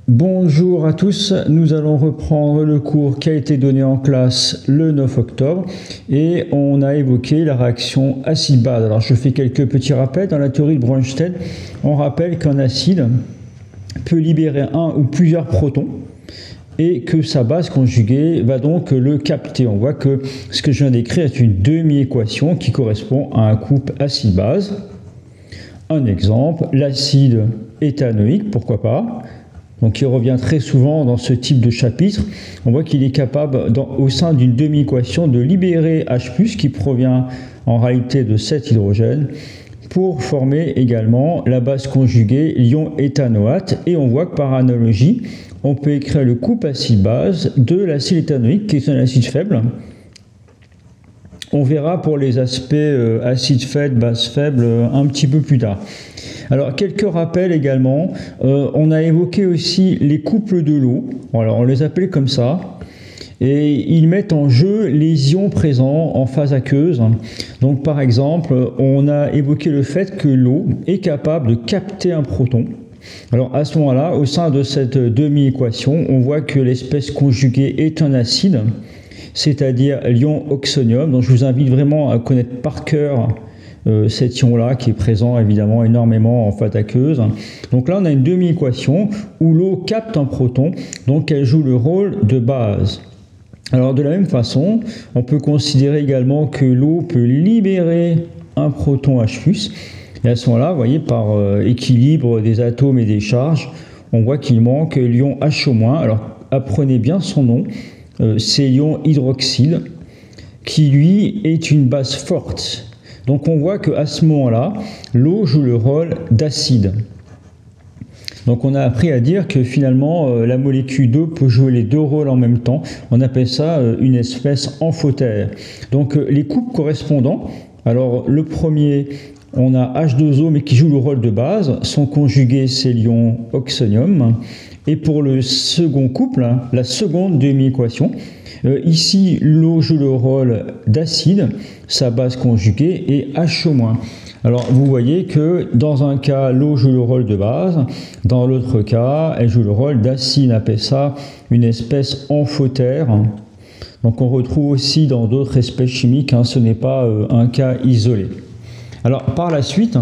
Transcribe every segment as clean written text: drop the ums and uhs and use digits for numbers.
Bonjour à tous, nous allons reprendre le cours qui a été donné en classe le 9 octobre et on a évoqué la réaction acide-base. Alors je fais quelques petits rappels. Dans la théorie de Bronsted, on rappelle qu'un acide peut libérer un ou plusieurs protons et que sa base conjuguée va donc le capter. On voit que ce que je viens d'écrire est une demi-équation qui correspond à un couple acide-base. Un exemple, l'acide éthanoïque, pourquoi pas, donc il revient très souvent dans ce type de chapitre. On voit qu'il est capable, au sein d'une demi-équation, de libérer H+, qui provient en réalité de cet hydrogène, pour former également la base conjuguée l'ion éthanoate. Et on voit que par analogie, on peut écrire le couple acide-base de l'acide éthanoïque, qui est un acide faible. On verra pour les aspects acide faible, base faible un petit peu plus tard. Alors, quelques rappels également. On a évoqué aussi les couples de l'eau. Alors, on les appelle comme ça. Et ils mettent en jeu les ions présents en phase aqueuse. Donc, par exemple, on a évoqué le fait que l'eau est capable de capter un proton. Alors, à ce moment-là, au sein de cette demi-équation, on voit que l'espèce conjuguée est un acide, c'est-à-dire l'ion oxonium. Donc, je vous invite vraiment à connaître par cœur cet ion-là qui est présent évidemment énormément en phase aqueuse. Donc là on a une demi-équation où l'eau capte un proton, donc elle joue le rôle de base. Alors de la même façon, on peut considérer également que l'eau peut libérer un proton H+, et à ce moment-là, vous voyez, par équilibre des atomes et des charges, on voit qu'il manque l'ion HO-. Alors apprenez bien son nom, c'est l'ion hydroxyle, qui lui est une base forte. Donc on voit qu'à ce moment-là, l'eau joue le rôle d'acide. Donc on a appris à dire que finalement la molécule d'eau peut jouer les deux rôles en même temps. On appelle ça une espèce amphotère. Donc les couples correspondants, alors le premier, on a H2O mais qui joue le rôle de base, son conjugué c'est l'ion oxonium. Et pour le second couple, la seconde demi-équation, ici, l'eau joue le rôle d'acide, sa base conjuguée est HO-. Alors, vous voyez que dans un cas, l'eau joue le rôle de base, dans l'autre cas, elle joue le rôle d'acide. On appelle ça une espèce amphotère. Donc, on retrouve aussi dans d'autres espèces chimiques, ce n'est pas un cas isolé. Alors, par la suite,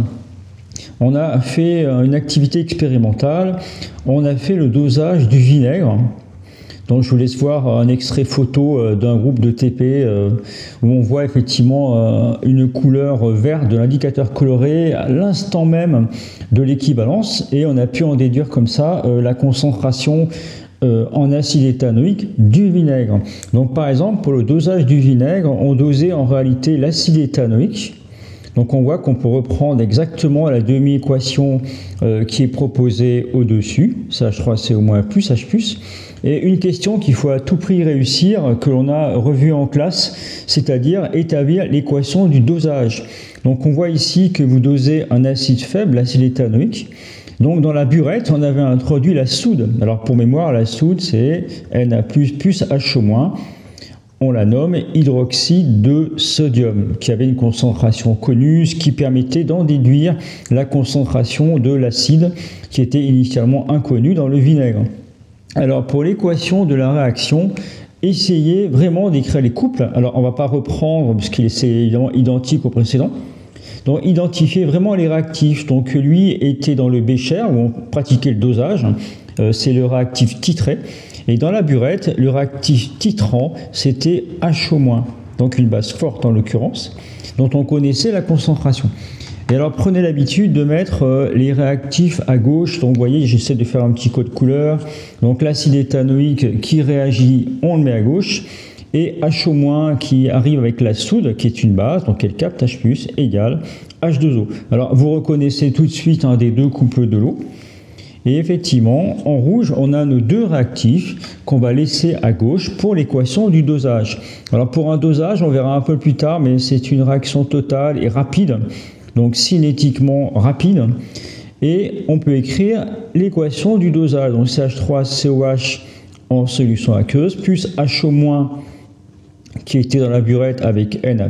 on a fait une activité expérimentale, on a fait le dosage du vinaigre. Donc je vous laisse voir un extrait photo d'un groupe de TP où on voit effectivement une couleur verte de l'indicateur coloré à l'instant même de l'équivalence et on a pu en déduire comme ça la concentration en acide éthanoïque du vinaigre. Donc par exemple pour le dosage du vinaigre, on dosait en réalité l'acide éthanoïque. Donc on voit qu'on peut reprendre exactement la demi-équation qui est proposée au-dessus, CH3CO- plus H+. Et une question qu'il faut à tout prix réussir, que l'on a revue en classe, c'est-à-dire établir l'équation du dosage. Donc on voit ici que vous dosez un acide faible, l'acide éthanoïque. Donc dans la burette, on avait introduit la soude. Alors pour mémoire, la soude c'est Na++ HO-. On la nomme hydroxyde de sodium, qui avait une concentration connue, ce qui permettait d'en déduire la concentration de l'acide qui était initialement inconnue dans le vinaigre. Alors pour l'équation de la réaction, essayez vraiment d'écrire les couples. Alors on ne va pas reprendre, parce qu'il est évidemment identique au précédent. Donc identifiez vraiment les réactifs. Donc lui était dans le bécher où on pratiquait le dosage, c'est le réactif titré. Et dans la burette, le réactif titrant, c'était HO-, donc une base forte en l'occurrence, dont on connaissait la concentration. Et alors prenez l'habitude de mettre les réactifs à gauche. Donc vous voyez, j'essaie de faire un petit code couleur. Donc l'acide éthanoïque qui réagit, on le met à gauche. Et HO- qui arrive avec la soude, qui est une base, donc elle capte H+, égale H2O. Alors vous reconnaissez tout de suite un des deux couples de l'eau. Et effectivement, en rouge, on a nos deux réactifs qu'on va laisser à gauche pour l'équation du dosage. Alors pour un dosage, on verra un peu plus tard, mais c'est une réaction totale et rapide, donc cinétiquement rapide. Et on peut écrire l'équation du dosage, donc CH3COH en solution aqueuse, plus HO- qui était dans la burette avec Na+,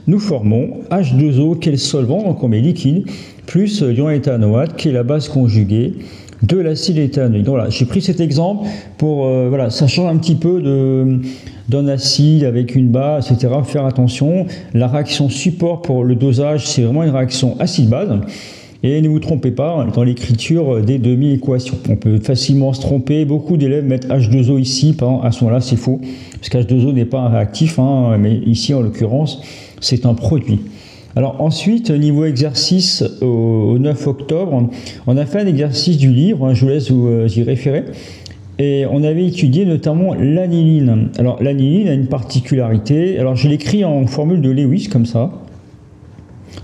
nous formons H2O qui est le solvant, donc on met liquide, plus l'ion éthanoate qui est la base conjuguée de l'acide éthanoïque. Donc voilà, j'ai pris cet exemple pour, voilà, ça change un petit peu d'un acide avec une base, etc. Faire attention, la réaction support pour le dosage, c'est vraiment une réaction acide-base. Et ne vous trompez pas dans l'écriture des demi-équations. On peut facilement se tromper. Beaucoup d'élèves mettent H2O ici. Par exemple, à ce moment-là, c'est faux. Parce qu'H2O n'est pas un réactif, hein, mais ici, en l'occurrence, c'est un produit. Alors ensuite, niveau exercice au 9 octobre, on a fait un exercice du livre. Hein, je vous laisse vous y référer. Et on avait étudié notamment l'aniline. Alors l'aniline a une particularité. Alors je l'écris en formule de Lewis, comme ça.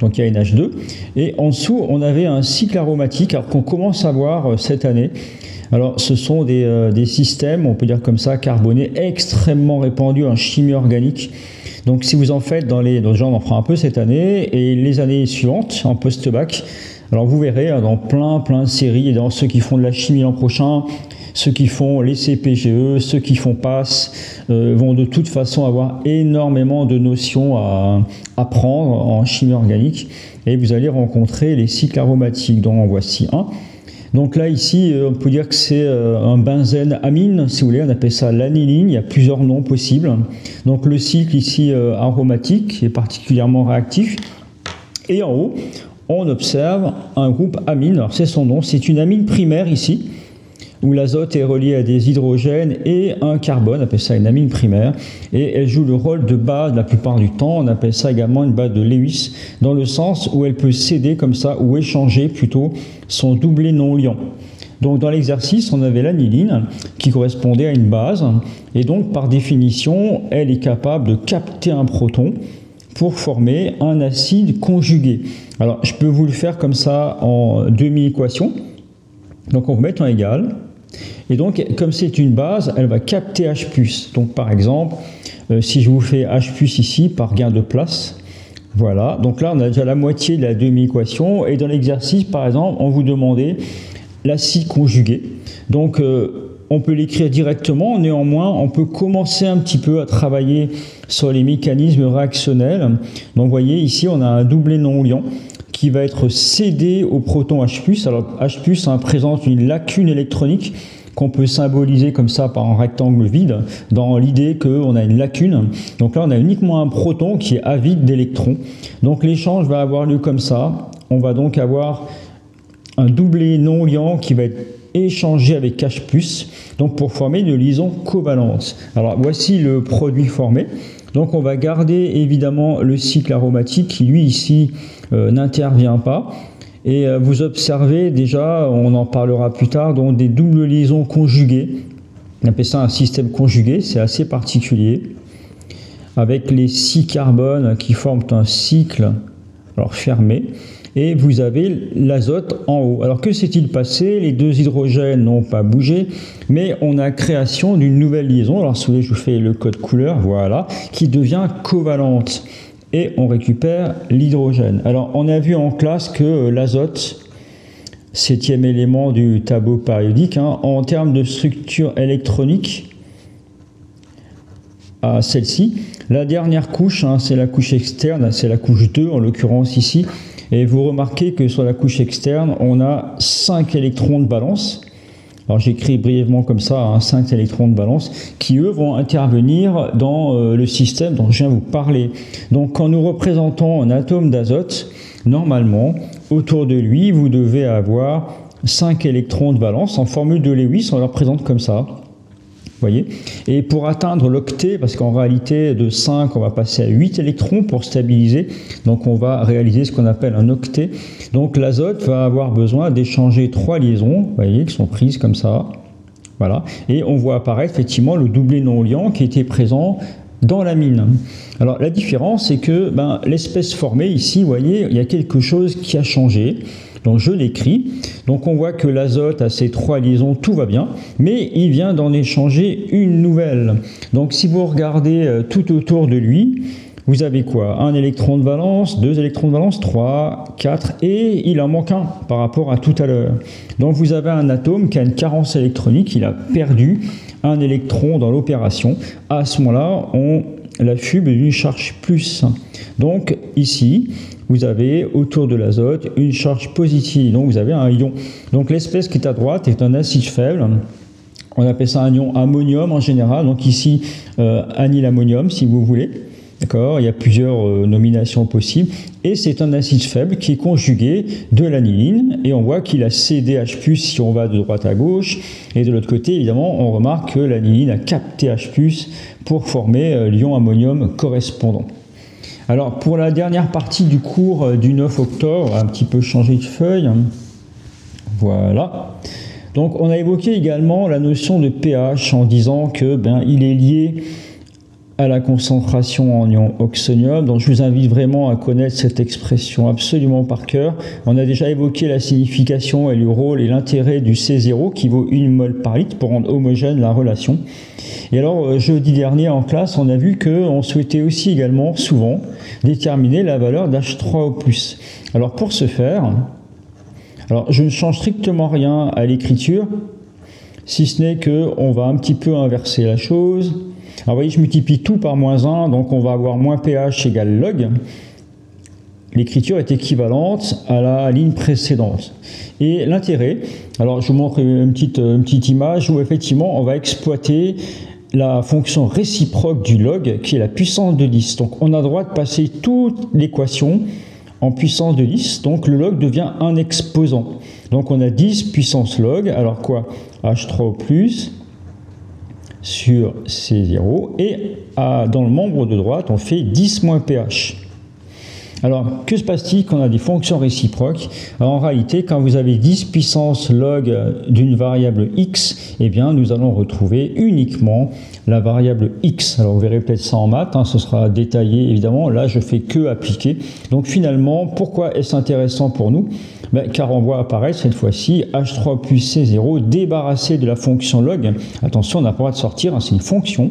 Donc il y a NH2, et en dessous on avait un cycle aromatique qu'on commence à voir cette année. Alors ce sont des systèmes, on peut dire comme ça, carbonés, extrêmement répandus en chimie organique. Donc si vous en faites déjà on en fera un peu cette année, et les années suivantes, en post-bac, alors vous verrez dans plein de séries, et dans ceux qui font de la chimie l'an prochain, ceux qui font les CPGE, ceux qui font PASS, vont de toute façon avoir énormément de notions à apprendre en chimie organique. Et vous allez rencontrer les cycles aromatiques, dont en voici un. Donc là, ici, on peut dire que c'est un benzène amine, si vous voulez, on appelle ça l'aniline, il y a plusieurs noms possibles. Donc le cycle ici aromatique est particulièrement réactif. Et en haut, on observe un groupe amine, alors c'est son nom, c'est une amine primaire ici, où l'azote est relié à des hydrogènes et un carbone, on appelle ça une amine primaire, et elle joue le rôle de base la plupart du temps, on appelle ça également une base de Lewis, dans le sens où elle peut céder comme ça, ou échanger plutôt son doublet non liant. Donc dans l'exercice, on avait l'aniline qui correspondait à une base, et donc par définition, elle est capable de capter un proton pour former un acide conjugué. Alors je peux vous le faire comme ça en demi-équation, donc on va mettre en égal. Et donc, comme c'est une base, elle va capter H+. Donc, par exemple, si je vous fais H+ ici, par gain de place, voilà. Donc là, on a déjà la moitié de la demi-équation. Et dans l'exercice, par exemple, on vous demandait l'acide conjugué. Donc, on peut l'écrire directement. Néanmoins, on peut commencer un petit peu à travailler sur les mécanismes réactionnels. Donc, vous voyez, ici, on a un doublet non liant qui va être cédé au proton H+. Alors, H+, présente une lacune électronique qu'on peut symboliser comme ça par un rectangle vide, dans l'idée qu'on a une lacune. Donc là, on a uniquement un proton qui est avide d'électrons. Donc l'échange va avoir lieu comme ça. On va donc avoir un doublet non liant qui va être échangé avec H+, donc pour former une liaison covalente. Alors voici le produit formé. Donc on va garder évidemment le cycle aromatique qui lui ici n'intervient pas. Et vous observez déjà, on en parlera plus tard, donc des doubles liaisons conjuguées. On appelle ça un système conjugué, c'est assez particulier. Avec les 6 carbones qui forment un cycle fermé. Et vous avez l'azote en haut. Alors que s'est-il passé? Les deux hydrogènes n'ont pas bougé, mais on a création d'une nouvelle liaison. Alors si vous voulez, je vous fais le code couleur, voilà, qui devient covalente. Et on récupère l'hydrogène. Alors, on a vu en classe que l'azote, 7e élément du tableau périodique, en termes de structure électronique, à celle-ci, la dernière couche, c'est la couche externe, c'est la couche 2 en l'occurrence ici, et vous remarquez que sur la couche externe, on a 5 électrons de valence. Alors j'écris brièvement comme ça, 5 électrons de valence, qui eux vont intervenir dans le système dont je viens vous parler. Donc quand nous représentons un atome d'azote, normalement, autour de lui, vous devez avoir 5 électrons de valence. En formule de Lewis, on le représente comme ça. Voyez. Et pour atteindre l'octet, parce qu'en réalité de 5 on va passer à 8 électrons pour stabiliser, donc on va réaliser ce qu'on appelle un octet. Donc l'azote va avoir besoin d'échanger 3 liaisons, vous voyez, qui sont prises comme ça, voilà, et on voit apparaître effectivement le doublet non liant qui était présent dans la mine. Alors la différence c'est que l'espèce formée ici, vous voyez, il y a quelque chose qui a changé. Donc je l'écris, donc on voit que l'azote a ces 3 liaisons, tout va bien, mais il vient d'en échanger une nouvelle. Donc si vous regardez tout autour de lui, vous avez quoi? Un électron de valence, 2 électrons de valence, 3, 4, et il en manque un par rapport à tout à l'heure. Donc vous avez un atome qui a une carence électronique, il a perdu un électron dans l'opération. À ce moment-là, on l'affube d'une charge plus. Donc ici, vous avez autour de l'azote une charge positive, donc vous avez un ion. Donc l'espèce qui est à droite est un acide faible. On appelle ça un ion ammonium en général, donc ici anylammonium si vous voulez. D'accord, il y a plusieurs nominations possibles. Et c'est un acide faible qui est conjugué de l'aniline. Et on voit qu'il a CDH+, si on va de droite à gauche. Et de l'autre côté, évidemment, on remarque que l'aniline a CAPTH+, pour former l'ion ammonium correspondant. Alors, pour la dernière partie du cours du 9 octobre, on va un petit peu changer de feuille. Voilà. Donc, on a évoqué également la notion de pH en disant que il est lié à la concentration en ion oxonium. Donc je vous invite vraiment à connaître cette expression absolument par cœur. On a déjà évoqué la signification et le rôle et l'intérêt du C0 qui vaut 1 mol par litre pour rendre homogène la relation. Et alors jeudi dernier en classe, on a vu qu'on souhaitait aussi également souvent déterminer la valeur d'H3O+. Alors pour ce faire, je ne change strictement rien à l'écriture, si ce n'est qu'on va un petit peu inverser la chose. Alors vous voyez, je multiplie tout par moins 1, donc on va avoir moins pH égale log. L'écriture est équivalente à la ligne précédente. Et l'intérêt, alors je vous montre une petite image où effectivement on va exploiter la fonction réciproque du log qui est la puissance de 10. Donc on a le droit de passer toute l'équation en puissance de 10, donc le log devient un exposant. Donc on a 10 puissance log, alors quoi? H3O+, sur C0, et dans le membre de droite, on fait 10 moins pH. Alors, que se passe-t-il quand on a des fonctions réciproques? Alors, en réalité, quand vous avez 10 puissance log d'une variable x, eh bien, nous allons retrouver uniquement la variable x. Alors, vous verrez peut-être ça en maths, ce sera détaillé, évidemment. Là, je fais que appliquer. Donc, finalement, pourquoi est-ce intéressant pour nous? Car on voit apparaître cette fois-ci H3 plus C0 débarrassé de la fonction log. Attention, on n'a pas le droit de sortir, c'est une fonction.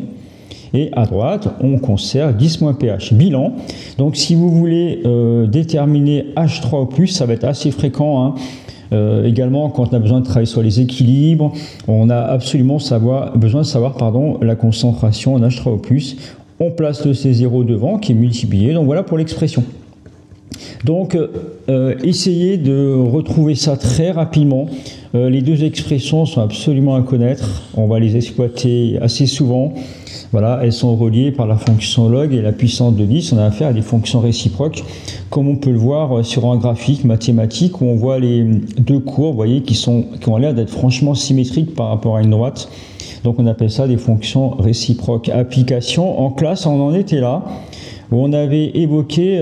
Et à droite, on conserve 10 moins pH. Bilan. Donc si vous voulez déterminer H3O+, ça va être assez fréquent. Également, quand on a besoin de travailler sur les équilibres, on a absolument besoin de savoir la concentration en H3O+. On place le C0 devant, qui est multiplié. Donc voilà pour l'expression. Donc, essayez de retrouver ça très rapidement. Les deux expressions sont absolument à connaître. On va les exploiter assez souvent. Voilà, elles sont reliées par la fonction log et la puissance de 10. On a affaire à des fonctions réciproques, comme on peut le voir sur un graphique mathématique où on voit les deux courbes, vous voyez, qui ont l'air d'être franchement symétriques par rapport à une droite. Donc, on appelle ça des fonctions réciproques. Application, en classe, on en était là, où on avait évoqué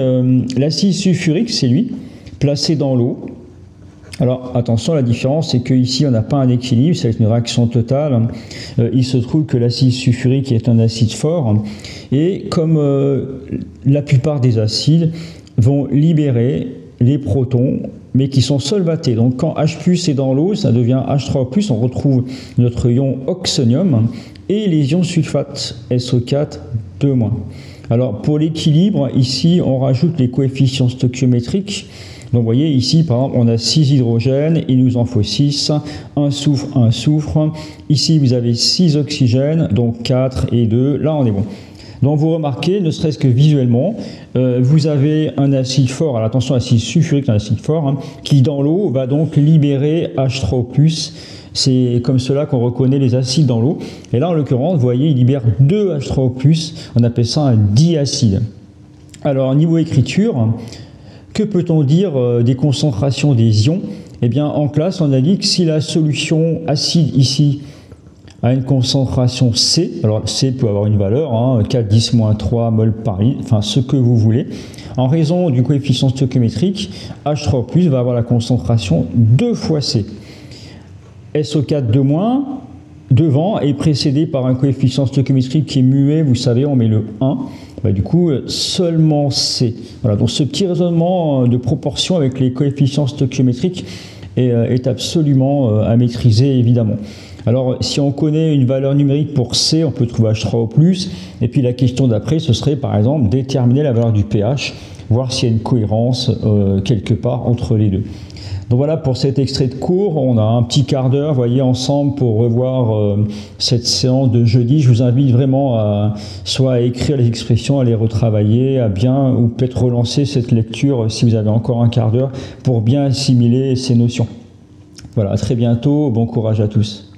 l'acide sulfurique, c'est lui, placé dans l'eau. Alors attention, la différence c'est qu'ici on n'a pas un équilibre, c'est une réaction totale. Il se trouve que l'acide sulfurique est un acide fort et comme la plupart des acides vont libérer les protons mais qui sont solvatés. Donc quand H+ est dans l'eau, ça devient H3+, on retrouve notre ion oxonium et les ions sulfates, SO4, 2-. Alors pour l'équilibre, ici on rajoute les coefficients stoichiométriques. Donc vous voyez ici par exemple on a 6 hydrogènes, il nous en faut 6, un soufre. Ici vous avez 6 oxygènes, donc 4 et 2, là on est bon. Donc vous remarquez, ne serait-ce que visuellement, vous avez un acide fort, alors attention, acide sulfurique, un acide fort, qui dans l'eau va donc libérer H3O+. C'est comme cela qu'on reconnaît les acides dans l'eau. Et là en l'occurrence, vous voyez, il libère 2 H3O+, on appelle ça un diacide. Alors niveau écriture, que peut-on dire des concentrations des ions? Eh bien, en classe, on a dit que si la solution acide ici a une concentration C, alors C peut avoir une valeur, 4, 10, moins 3 mol par litre, enfin ce que vous voulez, en raison du coefficient stoichiométrique, H3+ va avoir la concentration 2 fois C. SO4 2- devant est précédé par un coefficient stoichiométrique qui est muet, vous savez, on met le 1. Du coup, seulement C. Voilà, donc ce petit raisonnement de proportion avec les coefficients stoichiométriques est absolument à maîtriser, évidemment. Alors, si on connaît une valeur numérique pour C, on peut trouver H3O+, et puis la question d'après, ce serait par exemple déterminer la valeur du pH, voir s'il y a une cohérence quelque part entre les deux. Donc voilà pour cet extrait de cours. On a un petit quart d'heure, voyez, ensemble pour revoir cette séance de jeudi. Je vous invite vraiment soit à écrire les expressions, à les retravailler, à bien, ou peut-être relancer cette lecture si vous avez encore un quart d'heure pour bien assimiler ces notions. Voilà, à très bientôt. Bon courage à tous.